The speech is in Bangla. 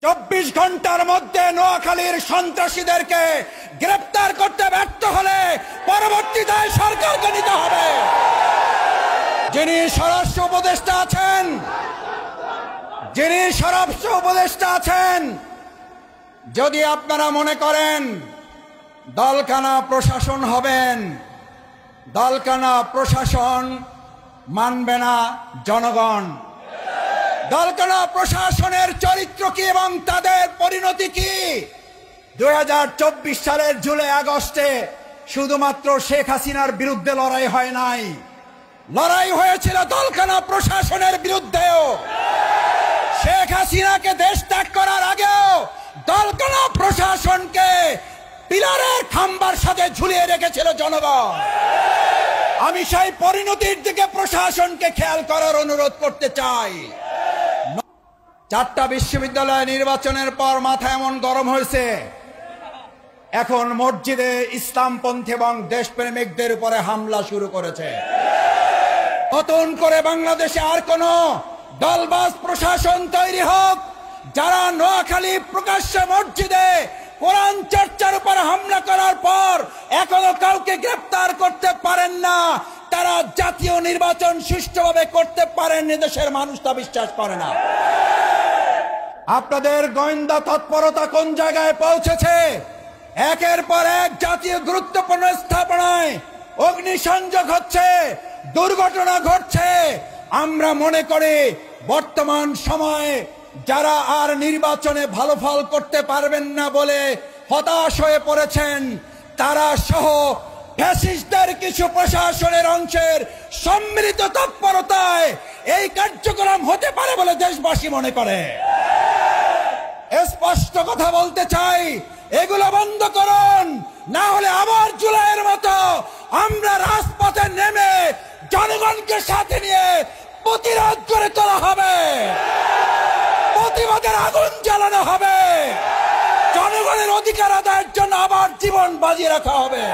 24 ঘন্টার মধ্যে নোয়াখালীর সন্ত্রাসীদেরকে গ্রেফতার করতে ব্যর্থ হলে পরবর্তী দায় সরকারকে নিতে হবে। যিনি স্বরাষ্ট্র উপদেষ্টা আছেন, যদি আপনারা মনে করেন দলকানা প্রশাসন হবেন, দলকানা প্রশাসন মানবে না জনগণ। দলকানা প্রশাসনের চরিত্র কি এবং তাদের পরিণতি কি? 2024 সালের জুলাই আগস্টে শুধুমাত্র শেখ হাসিনার বিরুদ্ধে লড়াই হয় নাই, লড়াই হয়েছিল দলকানা প্রশাসনের বিরুদ্ধেও। শেখ হাসিনাকে দেশ ত্যাগ করার আগেও দলকানা প্রশাসনকে পিলারের খাম্বার সাথে ঝুলিয়ে রেখেছিল জনগণ। আমি সেই পরিণতির দিকে প্রশাসনকে খেয়াল করার অনুরোধ করতে চাই। 4টা বিশ্ববিদ্যালয় নির্বাচনের পর মাথা এমন গরম হয়েছে, এখন মসজিদে ইসলামপন্থী এবং দেশপ্রেমিকদের উপরে হামলা শুরু করেছে। নতুন করে বাংলাদেশে আর কোন দলবাজ প্রশাসন তৈরি হোক, যারা নোয়াখালী প্রকাশ্যে মসজিদে কোরআন চর্চার উপর হামলা করার পর এখনো কাউকে গ্রেফতার করতে পারেন না, তারা জাতীয় নির্বাচন সুষ্ঠুভাবে করতে পারেন, দেশের মানুষ তা বিশ্বাস করে না। আপনাদের গোয়েন্দা তৎপরতা কোন জায়গায় পৌঁছেছে? একের পর এক জাতীয় গুরুত্বপূর্ণ স্থাপনায় অগ্নিসংযোগ হচ্ছে, দুর্ঘটনা ঘটছে। আমরা মনে করি বর্তমান সময়ে যারা আর নির্বাচনে ভালো ফল করতে পারবেন না বলে হতাশ হয়ে পড়েছেন, তারা সহ ফ্যাসিস্টদের কিছু প্রশাসনের অংশের সম্মিলিত তৎপরতায় এই কার্যক্রম হতে পারে বলে দেশবাসী মনে করে। স্পষ্ট কথা বলতে চাই, এগুলো বন্ধ করুন, না হলে আবার জুলাইয়ের মতো আমরা রাজপথে নেমে জনগণকে সাথে নিয়ে প্রতিরোধ করে তোলা হবে, প্রতিবাদের আগুন জ্বালানো হবে, জনগণের অধিকার আদায়ের জন্য আবার জীবন বাজি রাখা হবে।